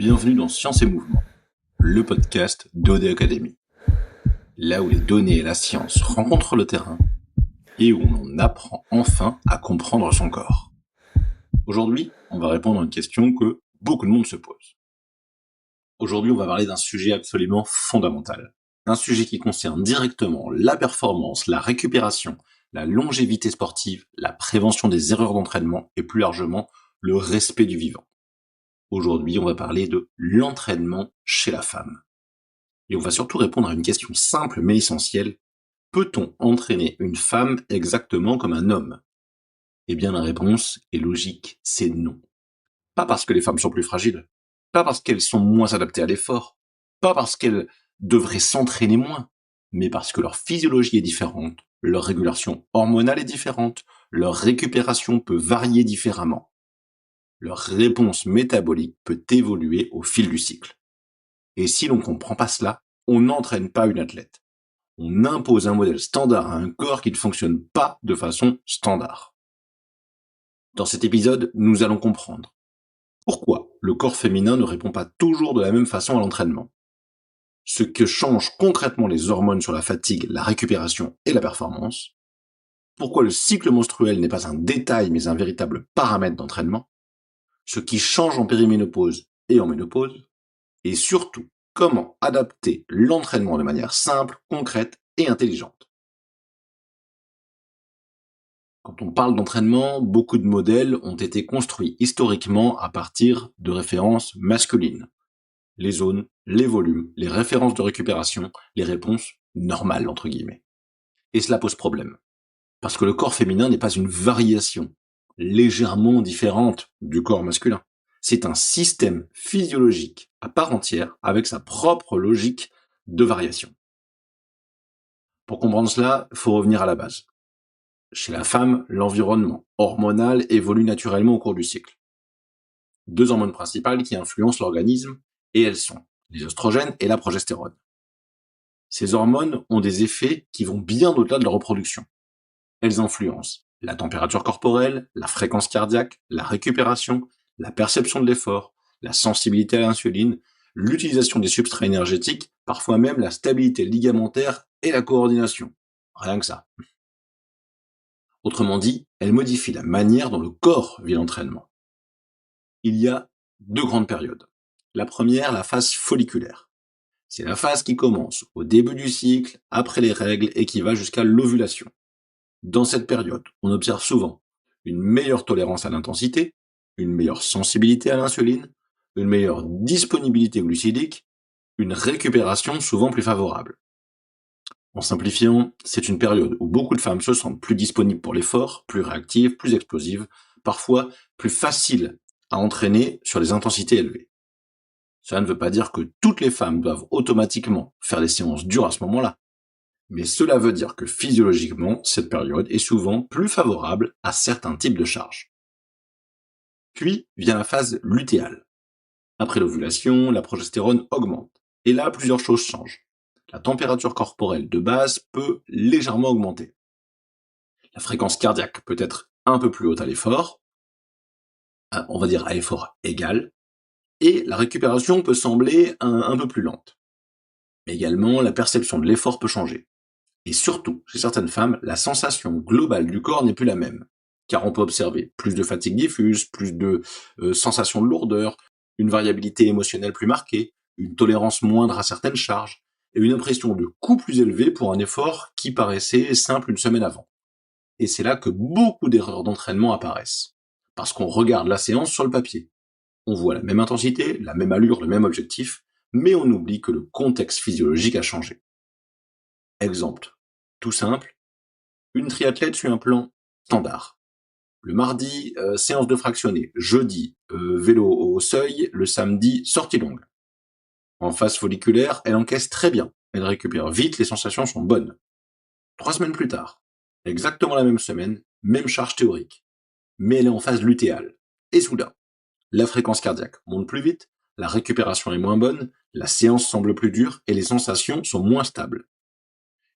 Bienvenue dans Science et Mouvement, le podcast d'OD Academy. Là où les données et la science rencontrent le terrain et où on apprend enfin à comprendre son corps. Aujourd'hui, on va répondre à une question que beaucoup de monde se pose. Aujourd'hui, on va parler d'un sujet absolument fondamental. Un sujet qui concerne directement la performance, la récupération, la longévité sportive, la prévention des erreurs d'entraînement et plus largement, le respect du vivant. Aujourd'hui, on va parler de l'entraînement chez la femme. Et on va surtout répondre à une question simple mais essentielle. Peut-on entraîner une femme exactement comme un homme ? Eh bien, la réponse est logique, c'est non. Pas parce que les femmes sont plus fragiles, pas parce qu'elles sont moins adaptées à l'effort, pas parce qu'elles devraient s'entraîner moins, mais parce que leur physiologie est différente, leur régulation hormonale est différente, leur récupération peut varier différemment. Leur réponse métabolique peut évoluer au fil du cycle. Et si l'on ne comprend pas cela, on n'entraîne pas une athlète. On impose un modèle standard à un corps qui ne fonctionne pas de façon standard. Dans cet épisode, nous allons comprendre pourquoi le corps féminin ne répond pas toujours de la même façon à l'entraînement, ce que changent concrètement les hormones sur la fatigue, la récupération et la performance, pourquoi le cycle menstruel n'est pas un détail mais un véritable paramètre d'entraînement, ce qui change en périménopause et en ménopause, et surtout, comment adapter l'entraînement de manière simple, concrète et intelligente. Quand on parle d'entraînement, beaucoup de modèles ont été construits historiquement à partir de références masculines. Les zones, les volumes, les références de récupération, les réponses normales, entre guillemets. Et cela pose problème. Parce que le corps féminin n'est pas une variation légèrement différente du corps masculin. C'est un système physiologique à part entière avec sa propre logique de variation. Pour comprendre cela, il faut revenir à la base. Chez la femme, l'environnement hormonal évolue naturellement au cours du cycle. Deux hormones principales qui influencent l'organisme, et elles sont les oestrogènes et la progestérone. Ces hormones ont des effets qui vont bien au-delà de la reproduction. Elles influencent la température corporelle, la fréquence cardiaque, la récupération, la perception de l'effort, la sensibilité à l'insuline, l'utilisation des substrats énergétiques, parfois même la stabilité ligamentaire et la coordination. Rien que ça. Autrement dit, elles modifient la manière dont le corps vit l'entraînement. Il y a deux grandes périodes. La première, la phase folliculaire. C'est la phase qui commence au début du cycle, après les règles et qui va jusqu'à l'ovulation. Dans cette période, on observe souvent une meilleure tolérance à l'intensité, une meilleure sensibilité à l'insuline, une meilleure disponibilité glucidique, une récupération souvent plus favorable. En simplifiant, c'est une période où beaucoup de femmes se sentent plus disponibles pour l'effort, plus réactives, plus explosives, parfois plus faciles à entraîner sur des intensités élevées. Cela ne veut pas dire que toutes les femmes doivent automatiquement faire des séances dures à ce moment-là. Mais cela veut dire que physiologiquement, cette période est souvent plus favorable à certains types de charges. Puis vient la phase lutéale. Après l'ovulation, la progestérone augmente. Et là, plusieurs choses changent. La température corporelle de base peut légèrement augmenter. La fréquence cardiaque peut être un peu plus haute à l'effort, on va dire à effort égal, et la récupération peut sembler un peu plus lente. Mais également, la perception de l'effort peut changer. Et surtout, chez certaines femmes, la sensation globale du corps n'est plus la même, car on peut observer plus de fatigue diffuse, plus de sensation de lourdeur, une variabilité émotionnelle plus marquée, une tolérance moindre à certaines charges, et une impression de coût plus élevé pour un effort qui paraissait simple une semaine avant. Et c'est là que beaucoup d'erreurs d'entraînement apparaissent, parce qu'on regarde la séance sur le papier. On voit la même intensité, la même allure, le même objectif, mais on oublie que le contexte physiologique a changé. Exemple, tout simple, une triathlète suit un plan standard. Le mardi, séance de fractionné. Jeudi, vélo au seuil. Le samedi, sortie longue. En phase folliculaire, elle encaisse très bien. Elle récupère vite, les sensations sont bonnes. 3 semaines plus tard, exactement la même semaine, même charge théorique. Mais elle est en phase lutéale. Et soudain, la fréquence cardiaque monte plus vite, la récupération est moins bonne, la séance semble plus dure et les sensations sont moins stables.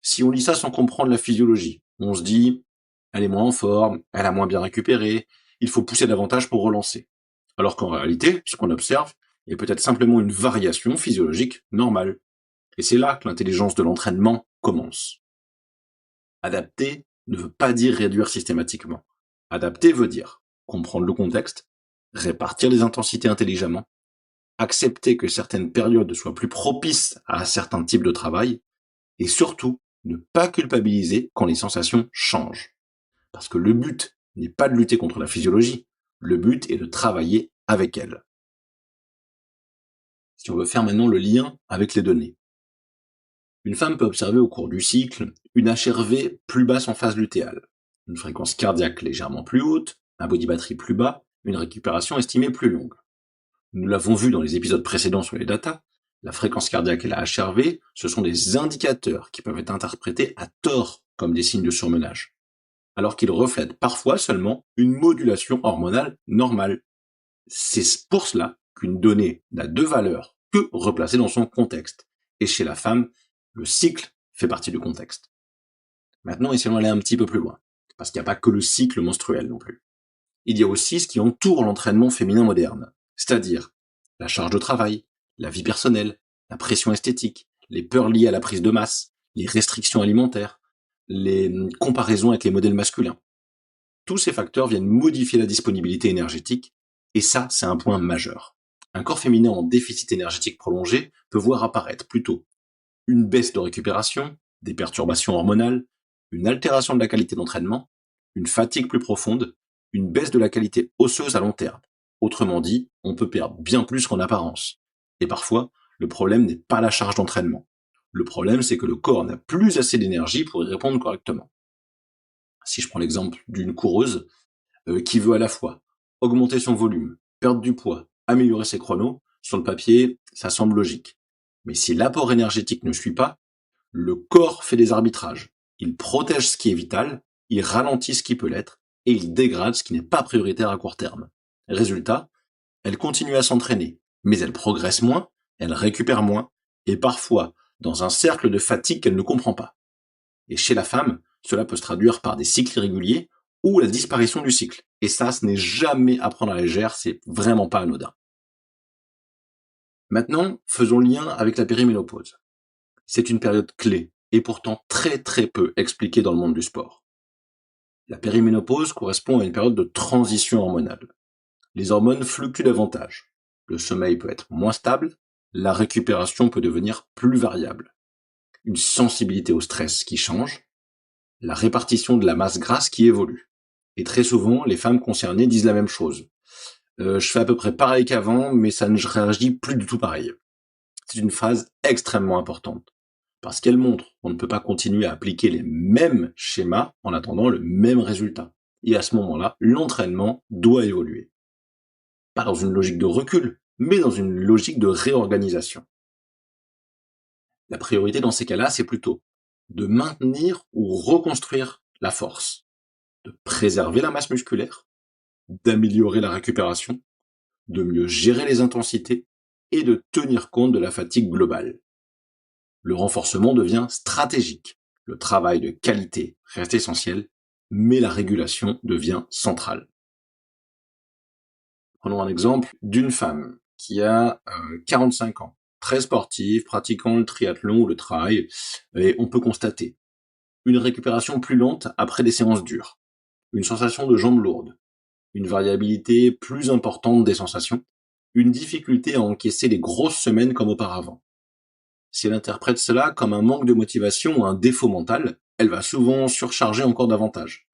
Si on lit ça sans comprendre la physiologie, on se dit, elle est moins en forme, elle a moins bien récupéré, il faut pousser davantage pour relancer. Alors qu'en réalité, ce qu'on observe, et peut être simplement une variation physiologique normale. Et c'est là que l'intelligence de l'entraînement commence. Adapter ne veut pas dire réduire systématiquement. Adapter veut dire comprendre le contexte, répartir les intensités intelligemment, accepter que certaines périodes soient plus propices à certains types de travail, et surtout ne pas culpabiliser quand les sensations changent. Parce que le but n'est pas de lutter contre la physiologie, le but est de travailler avec elle. Si on veut faire maintenant le lien avec les données. Une femme peut observer au cours du cycle une HRV plus basse en phase lutéale, une fréquence cardiaque légèrement plus haute, un body battery plus bas, une récupération estimée plus longue. Nous l'avons vu dans les épisodes précédents sur les datas, la fréquence cardiaque et la HRV, ce sont des indicateurs qui peuvent être interprétés à tort comme des signes de surmenage, alors qu'ils reflètent parfois seulement une modulation hormonale normale. C'est pour cela qu'une donnée n'a de valeur que replacée dans son contexte. Et chez la femme, le cycle fait partie du contexte. Maintenant, essayons d'aller un petit peu plus loin, parce qu'il n'y a pas que le cycle menstruel non plus. Il y a aussi ce qui entoure l'entraînement féminin moderne, c'est-à-dire la charge de travail, la vie personnelle, la pression esthétique, les peurs liées à la prise de masse, les restrictions alimentaires, les comparaisons avec les modèles masculins. Tous ces facteurs viennent modifier la disponibilité énergétique, et ça, c'est un point majeur. Un corps féminin en déficit énergétique prolongé peut voir apparaître plutôt une baisse de récupération, des perturbations hormonales, une altération de la qualité d'entraînement, une fatigue plus profonde, une baisse de la qualité osseuse à long terme. Autrement dit, on peut perdre bien plus qu'en apparence. Et parfois, le problème n'est pas la charge d'entraînement. Le problème, c'est que le corps n'a plus assez d'énergie pour y répondre correctement. Si je prends l'exemple d'une coureuse qui veut à la fois augmenter son volume, perdre du poids, améliorer ses chronos, sur le papier, ça semble logique. Mais si l'apport énergétique ne suit pas, le corps fait des arbitrages. Il protège ce qui est vital, il ralentit ce qui peut l'être, et il dégrade ce qui n'est pas prioritaire à court terme. Résultat, elle continue à s'entraîner, mais elle progresse moins, elle récupère moins, et parfois dans un cercle de fatigue qu'elle ne comprend pas. Et chez la femme, cela peut se traduire par des cycles irréguliers ou la disparition du cycle. Et ça, ce n'est jamais à prendre à la légère, c'est vraiment pas anodin. Maintenant, faisons le lien avec la périménopause. C'est une période clé et pourtant très très peu expliquée dans le monde du sport. La périménopause correspond à une période de transition hormonale. Les hormones fluctuent davantage. Le sommeil peut être moins stable, la récupération peut devenir plus variable. Une sensibilité au stress qui change, la répartition de la masse grasse qui évolue. Et très souvent, les femmes concernées disent la même chose. Je fais à peu près pareil qu'avant, mais ça ne réagit plus du tout pareil. C'est une phrase extrêmement importante, parce qu'elle montre qu'on ne peut pas continuer à appliquer les mêmes schémas en attendant le même résultat. Et à ce moment-là, l'entraînement doit évoluer. Pas dans une logique de recul, mais dans une logique de réorganisation. La priorité dans ces cas-là, c'est plutôt de maintenir ou reconstruire la force, de préserver la masse musculaire, d'améliorer la récupération, de mieux gérer les intensités et de tenir compte de la fatigue globale. Le renforcement devient stratégique. Le travail de qualité reste essentiel, mais la régulation devient centrale. Prenons un exemple d'une femme qui a 45 ans, très sportive, pratiquant le triathlon ou le trail, et on peut constater une récupération plus lente après des séances dures, une sensation de jambes lourdes, une variabilité plus importante des sensations, une difficulté à encaisser les grosses semaines comme auparavant. Si elle interprète cela comme un manque de motivation ou un défaut mental, elle va souvent surcharger encore davantage.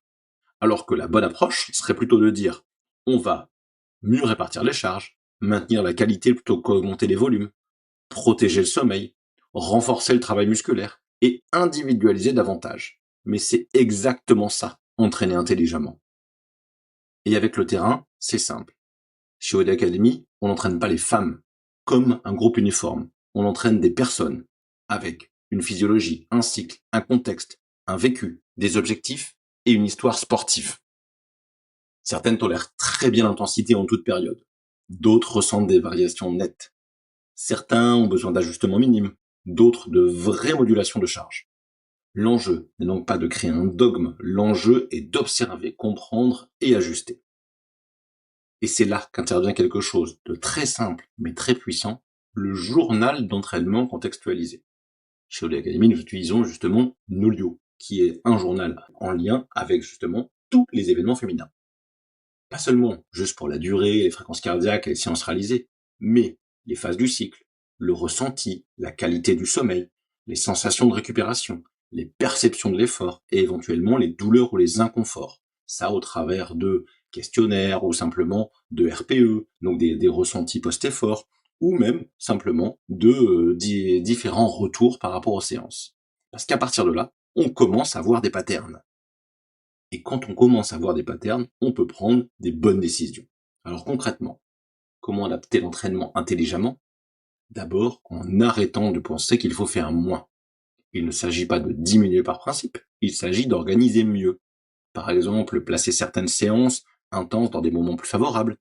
Alors que la bonne approche serait plutôt de dire on va mieux répartir les charges, maintenir la qualité plutôt qu'augmenter les volumes, protéger le sommeil, renforcer le travail musculaire et individualiser davantage. Mais c'est exactement ça, entraîner intelligemment. Et avec le terrain, c'est simple. Chez OD Academy, on n'entraîne pas les femmes comme un groupe uniforme. On entraîne des personnes avec une physiologie, un cycle, un contexte, un vécu, des objectifs et une histoire sportive. Certaines tolèrent très bien l'intensité en toute période. D'autres ressentent des variations nettes. Certains ont besoin d'ajustements minimes, d'autres de vraies modulations de charge. L'enjeu n'est donc pas de créer un dogme, l'enjeu est d'observer, comprendre et ajuster. Et c'est là qu'intervient quelque chose de très simple mais très puissant, le journal d'entraînement contextualisé. Chez Olé Academy, nous utilisons justement Nolio, qui est un journal en lien avec justement tous les événements féminins. Pas seulement juste pour la durée, les fréquences cardiaques et les séances réalisées, mais les phases du cycle, le ressenti, la qualité du sommeil, les sensations de récupération, les perceptions de l'effort et éventuellement les douleurs ou les inconforts. Ça au travers de questionnaires ou simplement de RPE, donc des ressentis post-effort, ou même simplement de différents retours par rapport aux séances. Parce qu'à partir de là, on commence à voir des patterns. Et quand on commence à voir des patterns, on peut prendre des bonnes décisions. Alors concrètement, comment adapter l'entraînement intelligemment? D'abord, en arrêtant de penser qu'il faut faire moins. Il ne s'agit pas de diminuer par principe, il s'agit d'organiser mieux. Par exemple, placer certaines séances intenses dans des moments plus favorables,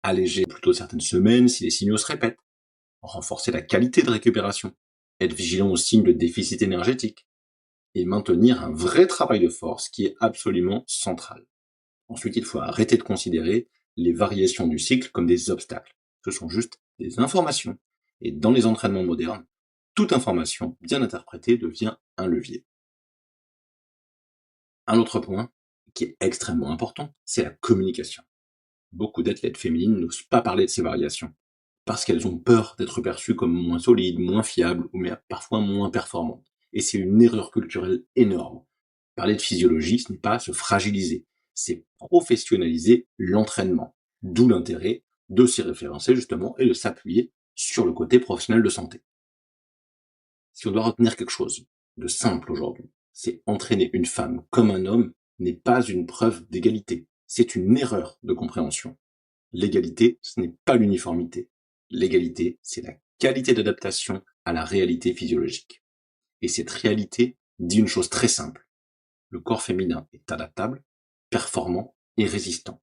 alléger plutôt certaines semaines si les signaux se répètent, renforcer la qualité de récupération, être vigilant aux signes de déficit énergétique, et maintenir un vrai travail de force qui est absolument central. Ensuite, il faut arrêter de considérer les variations du cycle comme des obstacles. Ce sont juste des informations. Et dans les entraînements modernes, toute information bien interprétée devient un levier. Un autre point qui est extrêmement important, c'est la communication. Beaucoup d'athlètes féminines n'osent pas parler de ces variations, parce qu'elles ont peur d'être perçues comme moins solides, moins fiables, ou même parfois moins performantes. Et c'est une erreur culturelle énorme. Parler de physiologie, ce n'est pas se fragiliser, c'est professionnaliser l'entraînement. D'où l'intérêt de s'y référencer justement et de s'appuyer sur le côté professionnel de santé. Si on doit retenir quelque chose de simple aujourd'hui, c'est entraîner une femme comme un homme n'est pas une preuve d'égalité, c'est une erreur de compréhension. L'égalité, ce n'est pas l'uniformité. L'égalité, c'est la qualité d'adaptation à la réalité physiologique. Et cette réalité dit une chose très simple. Le corps féminin est adaptable, performant et résistant.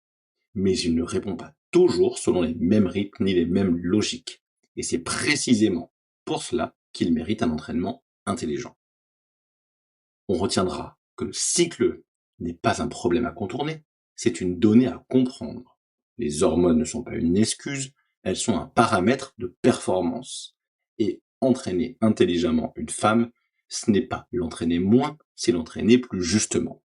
Mais il ne répond pas toujours selon les mêmes rythmes ni les mêmes logiques. Et c'est précisément pour cela qu'il mérite un entraînement intelligent. On retiendra que le cycle n'est pas un problème à contourner, c'est une donnée à comprendre. Les hormones ne sont pas une excuse, elles sont un paramètre de performance. Et entraîner intelligemment une femme, ce n'est pas l'entraîner moins, c'est l'entraîner plus justement.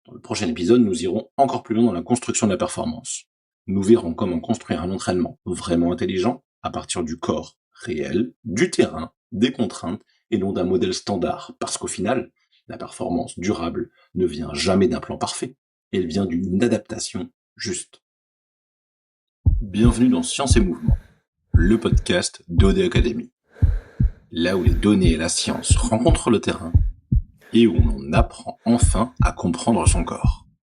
Dans le prochain épisode, nous irons encore plus loin dans la construction de la performance. Nous verrons comment construire un entraînement vraiment intelligent à partir du corps réel, du terrain, des contraintes et non d'un modèle standard. Parce qu'au final, la performance durable ne vient jamais d'un plan parfait. Elle vient d'une adaptation juste. Bienvenue dans Science et Mouvement, le podcast d'OD Academy. Là où les données et la science rencontrent le terrain et où on apprend enfin à comprendre son corps.